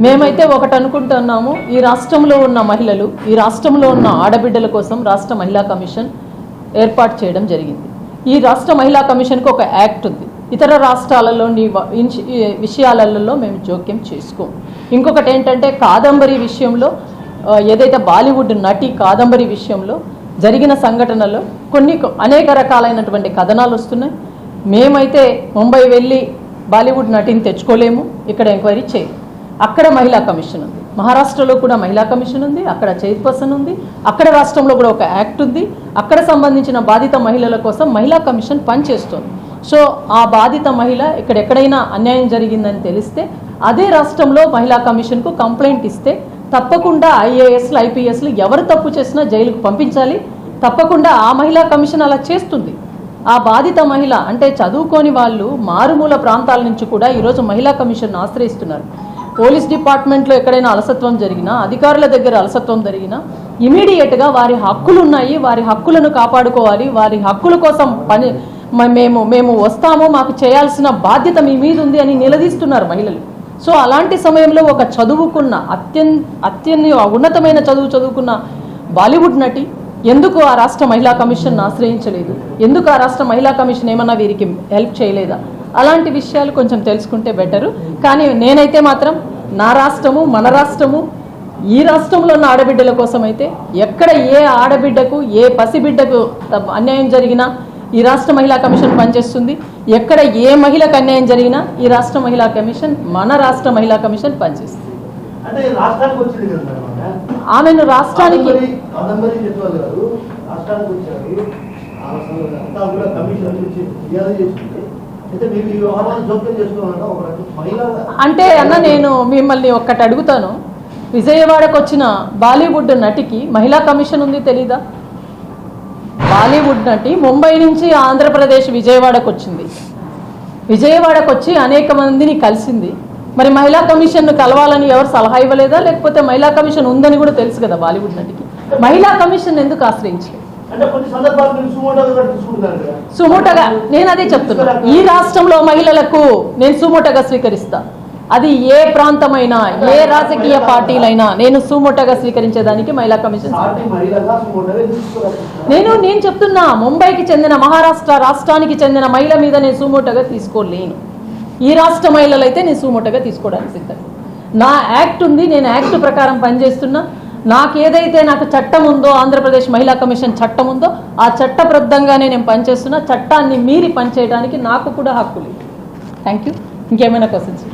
మేమైతే ఒకటి అనుకుంటున్నాము, ఈ రాష్ట్రంలో ఉన్న మహిళలు, ఈ రాష్ట్రంలో ఉన్న ఆడబిడ్డల కోసం రాష్ట్ర మహిళా కమిషన్ ఏర్పాటు చేయడం జరిగింది. ఈ రాష్ట్ర మహిళా కమిషన్కి ఒక యాక్ట్ ఉంది. ఇతర రాష్ట్రాలలోని విషయాలలో మేము జోక్యం చేసుకోం. ఇంకొకటి ఏంటంటే కాదంబరి విషయంలో, ఏదైతే బాలీవుడ్ నటి కాదంబరి విషయంలో జరిగిన సంఘటనలో అనేక రకాలైనటువంటి కథనాలు వస్తున్నాయి. మేమైతే ముంబై వెళ్ళి బాలీవుడ్ నటిని తెచ్చుకోలేము, ఇక్కడ ఎంక్వైరీ చేయము. అక్కడ మహిళా కమిషన్ ఉంది, మహారాష్ట్రలో కూడా మహిళా కమిషన్ ఉంది, అక్కడ చైర్పర్సన్ ఉంది, అక్కడ రాష్ట్రంలో కూడా ఒక యాక్ట్ ఉంది. అక్కడ సంబంధించిన బాధిత మహిళల కోసం మహిళా కమిషన్ పనిచేస్తుంది. సో ఆ బాధిత మహిళ ఎక్కడైనా అన్యాయం జరిగిందని తెలిస్తే అదే రాష్ట్రంలో మహిళా కమిషన్కు కంప్లైంట్ ఇస్తే తప్పకుండా ఐఏఎస్లు ఐపీఎస్లు ఎవరు తప్పు చేసినా జైలుకు పంపించాలి. తప్పకుండా ఆ మహిళా కమిషన్ అలా చేస్తుంది. ఆ బాధిత మహిళ అంటే చదువుకోని వాళ్ళు మారుమూల ప్రాంతాల నుంచి కూడా ఈరోజు మహిళా కమిషన్ ఆశ్రయిస్తున్నారు. పోలీస్ డిపార్ట్మెంట్లో ఎక్కడైనా అలసత్వం జరిగినా, అధికారుల దగ్గర అలసత్వం జరిగినా ఇమీడియట్గా వారి హక్కులు ఉన్నాయి, వారి హక్కులను కాపాడుకోవాలి, వారి హక్కుల కోసం మేము వస్తాము, మాకు చేయాల్సిన బాధ్యత మీ మీద ఉంది అని నిలదీస్తున్నారు మహిళలు. సో అలాంటి సమయంలో ఒక చదువుకున్న ఉన్నతమైన చదువుకున్న బాలీవుడ్ నటి ఎందుకు ఆ రాష్ట్ర మహిళా కమిషన్ ఆశ్రయించలేదు? ఎందుకు ఆ రాష్ట్ర మహిళా కమిషన్ ఏమన్నా వీరికి హెల్ప్ చేయలేదా? అలాంటి విషయాలు కొంచెం తెలుసుకుంటే బెటరు. కానీ నేనైతే మాత్రం నా రాష్ట్రము, మన రాష్ట్రము, ఈ రాష్ట్రంలో ఉన్న ఆడబిడ్డల కోసం అయితే ఎక్కడ ఏ ఆడబిడ్డకు, ఏ పసిబిడ్డకు అన్యాయం జరిగినా ఈ రాష్ట్ర మహిళా కమిషన్ పనిచేస్తుంది. ఎక్కడ ఏ మహిళకు అన్యాయం జరిగినా ఈ రాష్ట్ర మహిళా కమిషన్, మన రాష్ట్ర మహిళా కమిషన్ పనిచేస్తుంది. ఆమెను రాష్ట్రానికి అంటే అన్న నేను మిమ్మల్ని ఒక్కటి అడుగుతాను, విజయవాడకు వచ్చిన బాలీవుడ్ నటికి మహిళా కమిషన్ ఉంది తెలీదా? బాలీవుడ్ నటి ముంబై నుంచి ఆంధ్రప్రదేశ్ విజయవాడకు వచ్చింది, విజయవాడకు వచ్చి అనేక మందిని కలిసింది. మరి మహిళా కమిషన్ను కలవాలని ఎవరు సలహా ఇవ్వలేదా? లేకపోతే మహిళా కమిషన్ ఉందని కూడా తెలుసు కదా బాలీవుడ్ నటికి, మహిళా కమిషన్ ఎందుకు ఆశ్రయించలేదు? సుమోటగా నేను అదే చెప్తున్నా, ఈ రాష్ట్రంలో మహిళలకు నేను సుమోటగా స్వీకరిస్తా. అది ఏ ప్రాంతమైనా, ఏ రాజకీయ పార్టీలైనా నేను సుమోటగా స్వీకరించేదానికి మహిళా కమిషన్. నేను చెప్తున్నా, ముంబైకి చెందిన, మహారాష్ట్ర రాష్ట్రానికి చెందిన మహిళ మీద నేను సుమోటగా తీసుకోలేను. ఈ రాష్ట్ర మహిళలు అయితే నేను సుమోటగా తీసుకోవడానికి సిద్ధం. నా యాక్ట్ ఉంది, నేను యాక్ట్ ప్రకారం పనిచేస్తున్నా. నాకేదైతే నాకు చట్టం ఉందో, ఆంధ్రప్రదేశ్ మహిళా కమిషన్ చట్టం ఉందో ఆ చట్టబద్ధంగానే నేను పనిచేస్తున్నా. చట్టాన్ని మీరి పనిచేయడానికి నాకు కూడా హక్కు లేదు. Thank you. ఇంకేమైనా క్వశ్చన్స్?